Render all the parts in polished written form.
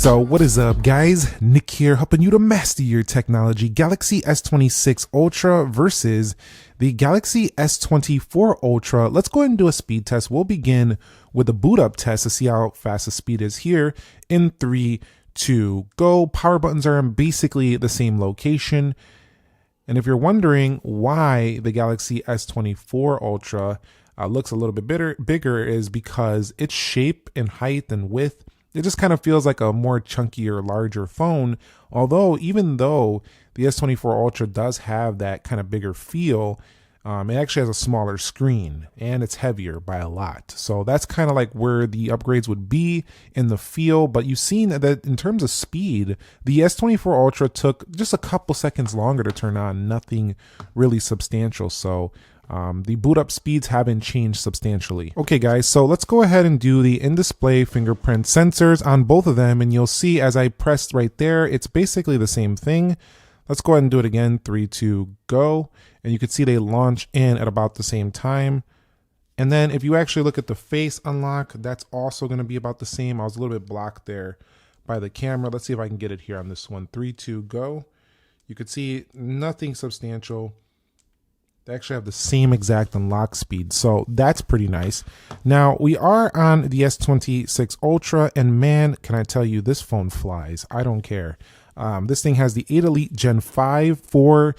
So what is up, guys? Nick here, helping you to master your technology. Galaxy S26 Ultra versus the Galaxy S24 Ultra. Let's go ahead and do a speed test. We'll begin with a boot up test to see how fast the speed is here in 3, 2, go. Power buttons are in basically the same location. And if you're wondering why the Galaxy S24 Ultra looks a little bit bigger is because its shape and height and width, it just kind of feels like a more chunkier, larger phone. Although, even though the S24 Ultra does have that kind of bigger feel, it actually has a smaller screen and it's heavier by a lot. So that's kind of like where the upgrades would be in the feel. But you've seen that in terms of speed, the S24 Ultra took just a couple seconds longer to turn on, nothing really substantial. So the boot up speeds haven't changed substantially. Okay guys, so let's go ahead and do the in-display fingerprint sensors on both of them, and you'll see as I pressed right there, it's basically the same thing. Let's go ahead and do it again. 3, 2, go. And you can see they launch in at about the same time. And then if you actually look at the face unlock, that's also going to be about the same. I was a little bit blocked there by the camera. Let's see if I can get it here on this one. 3, 2, go. You can see nothing substantial. They actually have the same exact unlock speed, so that's pretty nice. Now, we are on the S26 Ultra, and man, can I tell you, this phone flies. I don't care. This thing has the 8 Elite Gen 5 for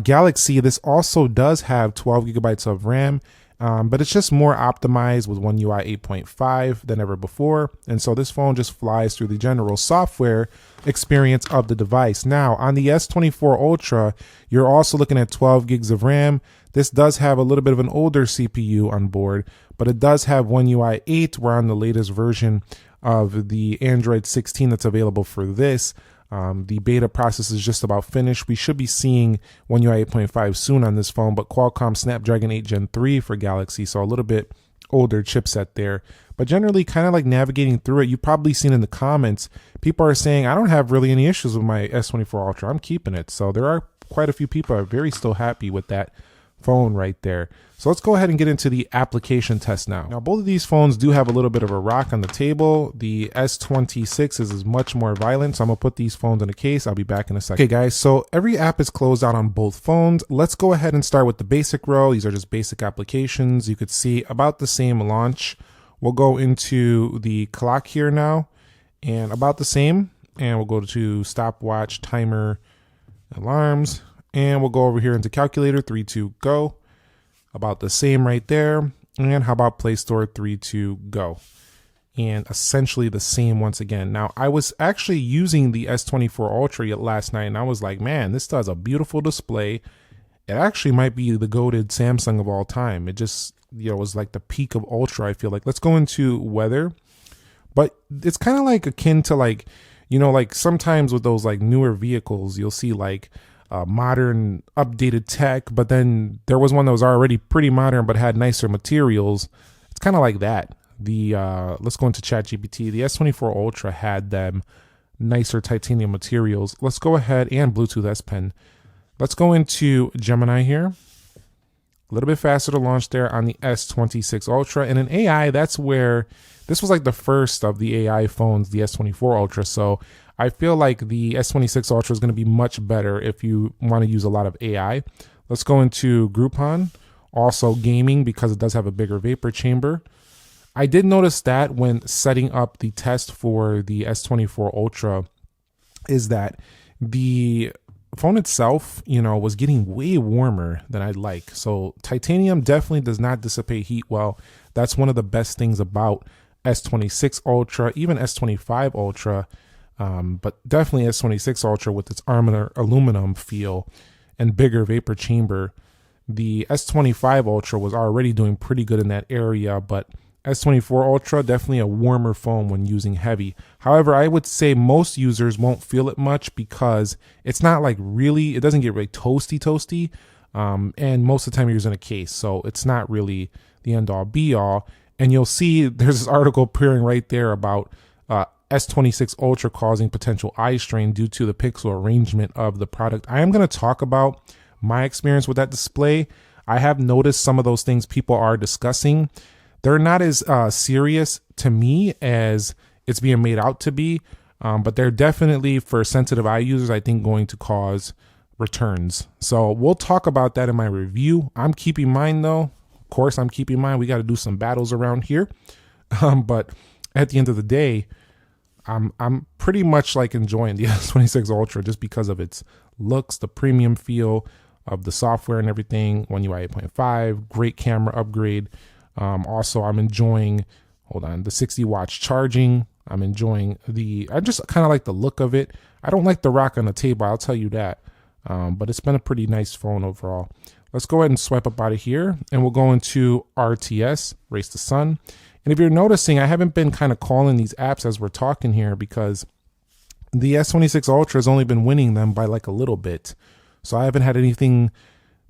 Galaxy. This also does have 12 gigabytes of RAM, but it's just more optimized with One UI 8.5 than ever before. And so this phone just flies through the general software experience of the device. Now, on the S24 Ultra, you're also looking at 12 gigs of RAM. This does have a little bit of an older CPU on board, but it does have One UI 8. We're on the latest version of the Android 16 that's available for this. The beta process is just about finished. We should be seeing One UI 8.5 soon on this phone, but Qualcomm Snapdragon 8 Gen 3 for Galaxy, so a little bit older chipset there. But generally, kind of like navigating through it, you've probably seen in the comments, people are saying, I don't have really any issues with my S24 Ultra. I'm keeping it. So there are quite a few people are very still happy with that phone right there. So let's go ahead and get into the application test now. Now, both of these phones do have a little bit of a rock on the table. The S26 is much more violent, so I'm gonna put these phones in a case. I'll be back in a second. Okay guys, so every app is closed out on both phones. Let's go ahead and start with the basic row. These are just basic applications. You could see about the same launch. We'll go into the clock here now, and about the same. And we'll go to stopwatch, timer, alarms. And we'll go over here into calculator. 3, 2, go. About the same right there. And how about Play Store? 3, 2, go. And essentially the same once again. Now, I was actually using the S24 Ultra last night, and I was like, man, this does a beautiful display. It actually might be the goated Samsung of all time. It just, was like the peak of Ultra, I feel like. Let's go into weather. But it's kind of like akin to like sometimes with those like newer vehicles, you'll see like modern updated tech, but then there was one that was already pretty modern but had nicer materials. It's kind of like that. The let's go into ChatGPT. The S24 Ultra had them nicer titanium materials. Let's go ahead, and Bluetooth S Pen. Let's go into Gemini here. A little bit faster to launch there on the S26 Ultra. And in AI, that's where this was like the first of the AI phones, the S24 Ultra. So I feel like the S26 Ultra is going to be much better if you want to use a lot of AI. Let's go into Groupon. Also gaming, because it does have a bigger vapor chamber. I did notice that when setting up the test for the S24 Ultra is that the phone itself, was getting way warmer than I'd like. So titanium definitely does not dissipate heat well. That's one of the best things about S26 Ultra, even S25 Ultra. But definitely S26 Ultra with its armor aluminum feel and bigger vapor chamber. The S25 Ultra was already doing pretty good in that area, but S24 Ultra, definitely a warmer phone when using heavy. However, I would say most users won't feel it much because it's not like really, it doesn't get really toasty. And most of the time you're using a case, so it's not really the end all be all. And you'll see there's this article appearing right there about S26 Ultra causing potential eye strain due to the pixel arrangement of the product. I am going to talk about my experience with that display. I have noticed some of those things people are discussing. They're not as serious to me as it's being made out to be. but they're definitely, for sensitive eye users, I think going to cause returns. So we'll talk about that in my review. I'm keeping mine though. Of course, I'm keeping mine. We got to do some battles around here. But at the end of the day, I'm pretty much like enjoying the S26 Ultra just because of its looks, the premium feel of the software and everything. One UI 8.5, great camera upgrade. Also, I'm enjoying, the 60 watts charging. I'm enjoying I just kind of like the look of it. I don't like the rock on the table, I'll tell you that. But it's been a pretty nice phone overall. Let's go ahead and swipe up out of here and we'll go into RTS, Race the Sun. And if you're noticing, I haven't been kind of calling these apps as we're talking here because the S26 Ultra has only been winning them by like a little bit. So I haven't had anything,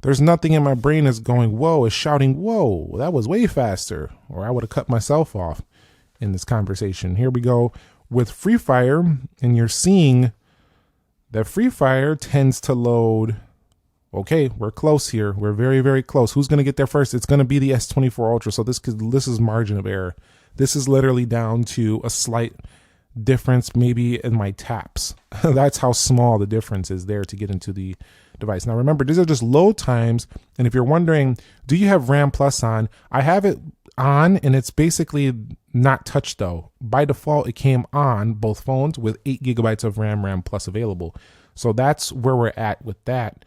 there's nothing in my brain that's going, whoa, is shouting, whoa, that was way faster. Or I would have cut myself off in this conversation. Here we go with Free Fire, and you're seeing that Free Fire tends to load. Okay, we're close here. We're very, very close. Who's going to get there first? It's going to be the S24 Ultra. So this is margin of error. This is literally down to a slight difference maybe in my taps. That's how small the difference is there to get into the device. Now remember, these are just load times. And if you're wondering, do you have RAM Plus on? I have it on and it's basically not touched though. By default, it came on both phones with 8 gigabytes of RAM Plus available. So that's where we're at with that.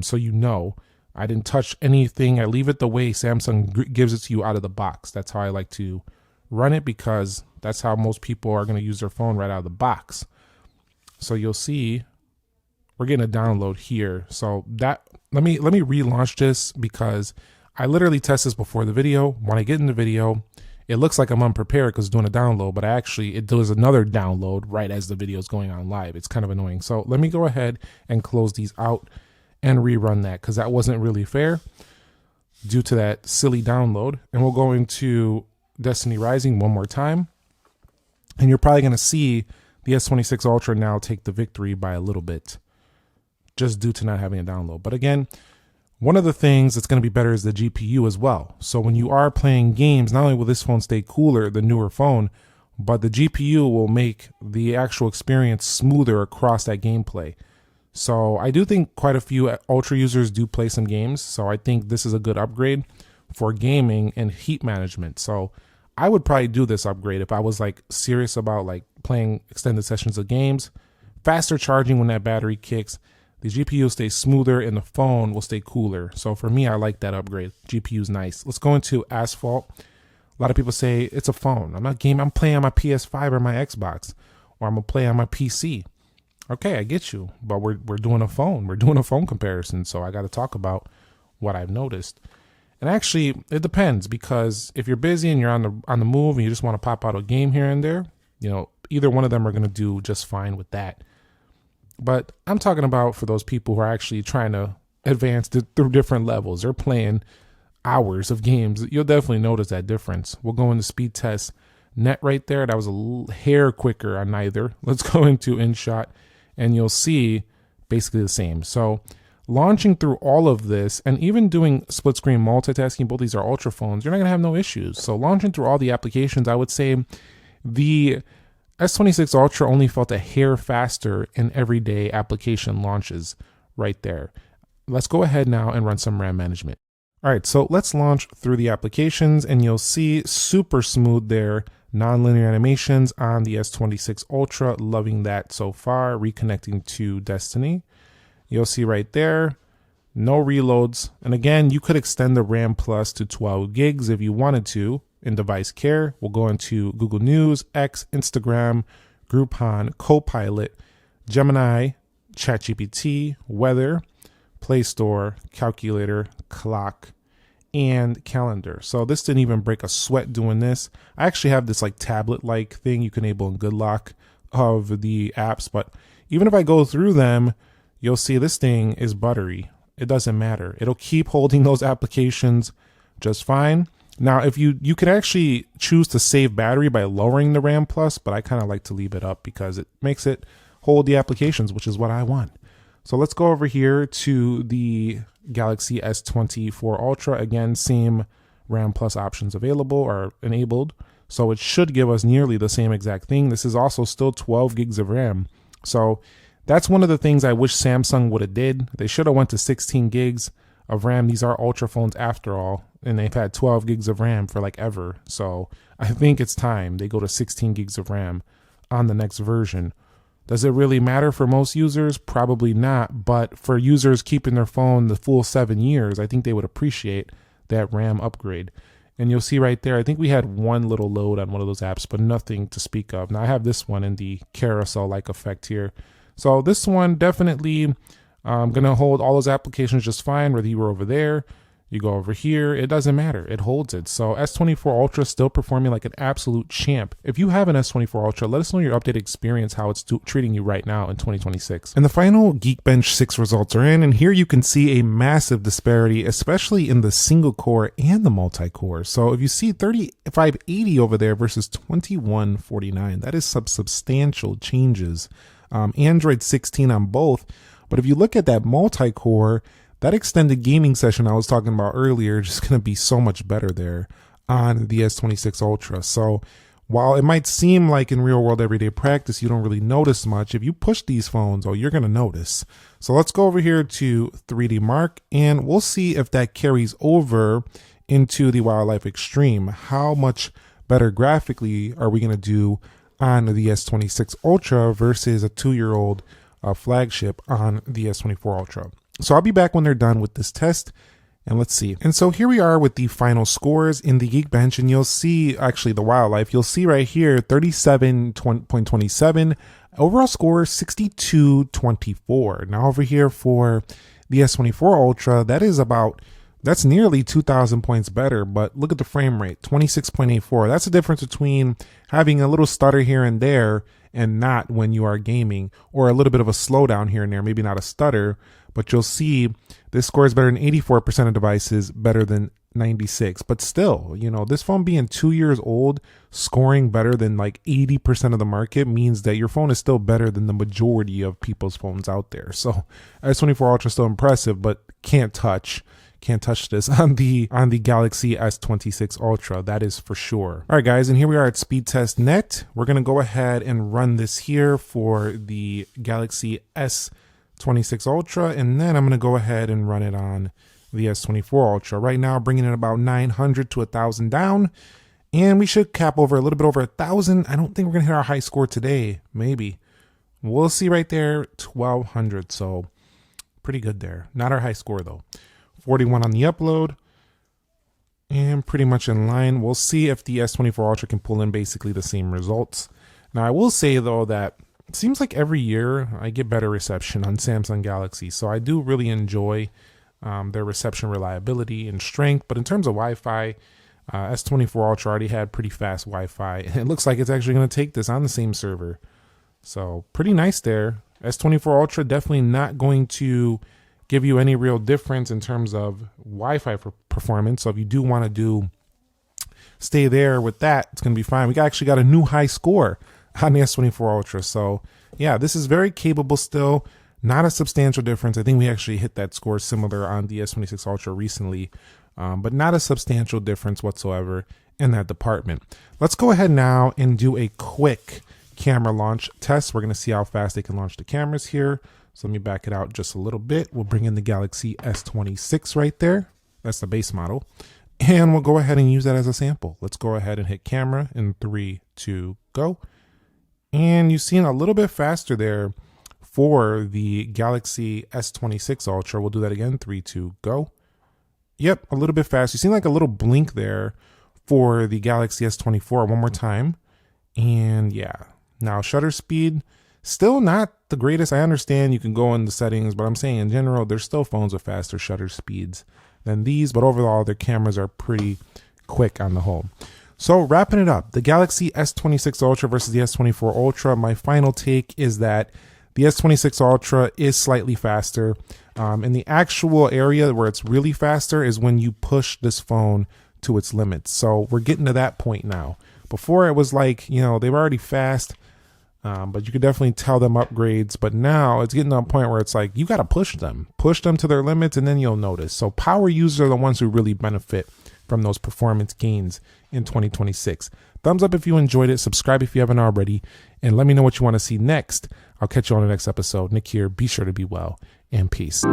So I didn't touch anything. I leave it the way Samsung gives it to you out of the box. That's how I like to run it because that's how most people are going to use their phone right out of the box. So you'll see we're getting a download here. So that let me relaunch this because I literally test this before the video. When I get in the video, it looks like I'm unprepared because it's doing a download, but it does another download right as the video is going on live. It's kind of annoying. So let me go ahead and close these out and rerun that because that wasn't really fair due to that silly download. And we'll go into Destiny Rising one more time. And you're probably going to see the S26 Ultra now take the victory by a little bit just due to not having a download. But again, one of the things that's going to be better is the GPU as well. So when you are playing games, not only will this phone stay cooler, the newer phone, but the GPU will make the actual experience smoother across that gameplay. So I do think quite a few Ultra users do play some games. So I think this is a good upgrade for gaming and heat management. So I would probably do this upgrade if I was like serious about like playing extended sessions of games. Faster charging when that battery kicks. The GPU stays smoother and the phone will stay cooler. So for me, I like that upgrade. GPU is nice. Let's go into Asphalt. A lot of people say it's a phone. I'm not gaming. I'm playing on my PS5 or my Xbox, or I'm gonna play on my PC. Okay, I get you, but we're doing a phone. We're doing a phone comparison, so I got to talk about what I've noticed. And actually, it depends because if you're busy and you're on the move and you just want to pop out a game here and there, either one of them are going to do just fine with that. But I'm talking about for those people who are actually trying to advance through different levels. They're playing hours of games. You'll definitely notice that difference. We'll go into speed test net right there. That was a hair quicker on neither. Let's go into InShot. And you'll see basically the same. So launching through all of this and even doing split screen multitasking, both these are Ultra phones, you're not going to have no issues. So launching through all the applications, I would say the S26 Ultra only felt a hair faster in everyday application launches right there. Let's go ahead now and run some RAM management. All right, so let's launch through the applications and you'll see super smooth there. Non-linear animations on the S26 Ultra, loving that so far. Reconnecting to Destiny. You'll see right there, no reloads. And again, you could extend the RAM Plus to 12 gigs if you wanted to in device care. We'll go into Google News, X, Instagram, Groupon, Copilot, Gemini, ChatGPT, Weather, Play Store, Calculator, Clock, and Calendar. So this didn't even break a sweat doing this. I actually have this like tablet-like thing you can enable in Good Lock of the apps, but even if I go through them, you'll see this thing is buttery. It doesn't matter. It'll keep holding those applications just fine. Now, if you can actually choose to save battery by lowering the RAM Plus, but I kind of like to leave it up because it makes it hold the applications, which is what I want. So let's go over here to the Galaxy S24 Ultra. Again, same RAM Plus options available or enabled. So it should give us nearly the same exact thing. This is also still 12 gigs of RAM. So that's one of the things I wish Samsung would have did. They should have went to 16 gigs of RAM. These are Ultra phones after all, and they've had 12 gigs of RAM for like ever. So I think it's time they go to 16 gigs of RAM on the next version. Does it really matter for most users? Probably not, but for users keeping their phone the full 7 years, I think they would appreciate that RAM upgrade. And you'll see right there, I think we had one little load on one of those apps, but nothing to speak of. Now I have this one in the carousel-like effect here. So this one definitely going to hold all those applications just fine, whether you were over there, you go over here, it doesn't matter. It holds it. So S24 Ultra still performing like an absolute champ. If you have an S24 Ultra, let us know your updated experience, how it's treating you right now in 2026. And the final Geekbench 6 results are in, and here you can see a massive disparity, especially in the single core and the multi-core. So if you see 3580 over there versus 2149, that is some substantial changes. Android 16 on both. But if you look at that multi-core, that extended gaming session I was talking about earlier is just going to be so much better there on the S26 Ultra. So while it might seem like in real world everyday practice you don't really notice much, if you push these phones, oh, you're going to notice. So let's go over here to 3D Mark and we'll see if that carries over into the Wildlife Extreme. How much better graphically are we going to do on the S26 Ultra versus a 2-year-old flagship on the S24 Ultra? So I'll be back when they're done with this test, and let's see. And so here we are with the final scores in the Geekbench, and you'll see, actually the Wildlife, you'll see right here 37.27, overall score 62.24. Now over here for the S24 Ultra, that's nearly 2,000 points better, but look at the frame rate, 26.84. That's the difference between having a little stutter here and there and not when you are gaming, or a little bit of a slowdown here and there, maybe not a stutter, but you'll see this score is better than 84% of devices, better than 96. But still, you know, this phone being 2 years old, scoring better than like 80% of the market means that your phone is still better than the majority of people's phones out there. So S24 Ultra is still impressive, but can't touch this on the Galaxy S26 Ultra, that is for sure. All right, guys, and here we are at speedtest.net. We're going to go ahead and run this here for the Galaxy S26 Ultra, and then I'm going to go ahead and run it on the S24 Ultra. Right now, bringing it about 900 to 1,000 down, and we should cap over a little bit over 1,000. I don't think we're going to hit our high score today, maybe. We'll see right there, 1,200, so pretty good there. Not our high score, though. 41 on the upload, and pretty much in line. We'll see if the S24 Ultra can pull in basically the same results. Now, I will say, though, that it seems like every year I get better reception on Samsung Galaxy, so I do really enjoy their reception reliability and strength. But in terms of Wi-Fi, S24 Ultra already had pretty fast Wi-Fi, and it looks like it's actually going to take this on the same server. So pretty nice there. S24 Ultra definitely not going to give you any real difference in terms of Wi-Fi performance. So if you do want to stay there with that, it's going to be fine. We actually got a new high score on the S24 Ultra. So yeah, this is very capable still. Not a substantial difference. I think we actually hit that score similar on the S26 Ultra recently, but not a substantial difference whatsoever in that department. Let's go ahead now and do a quick camera launch test. We're going to see how fast they can launch the cameras here. So let me back it out just a little bit. We'll bring in the Galaxy S26 right there. That's the base model. And we'll go ahead and use that as a sample. Let's go ahead and hit camera in 3, 2, go. And you've seen a little bit faster there for the Galaxy S26 Ultra. We'll do that again. 3, 2, go. Yep, a little bit fast. You've seen like a little blink there for the Galaxy S24. One more time. And yeah, now shutter speed. Still not the greatest. I understand you can go in the settings, but I'm saying in general, there's still phones with faster shutter speeds than these, but overall their cameras are pretty quick on the whole. So wrapping it up, the Galaxy S26 Ultra versus the S24 Ultra, my final take is that the S26 Ultra is slightly faster. And the actual area where it's really faster is when you push this phone to its limits. So we're getting to that point now. Before it was like, you know, they were already fast, but you could definitely tell them upgrades. But now it's getting to a point where it's like, you got to push them to their limits, and then you'll notice. So power users are the ones who really benefit from those performance gains in 2026. Thumbs up if you enjoyed it, subscribe if you haven't already, and let me know what you want to see next. I'll catch you on the next episode. Nick here. Be sure to be well, and peace.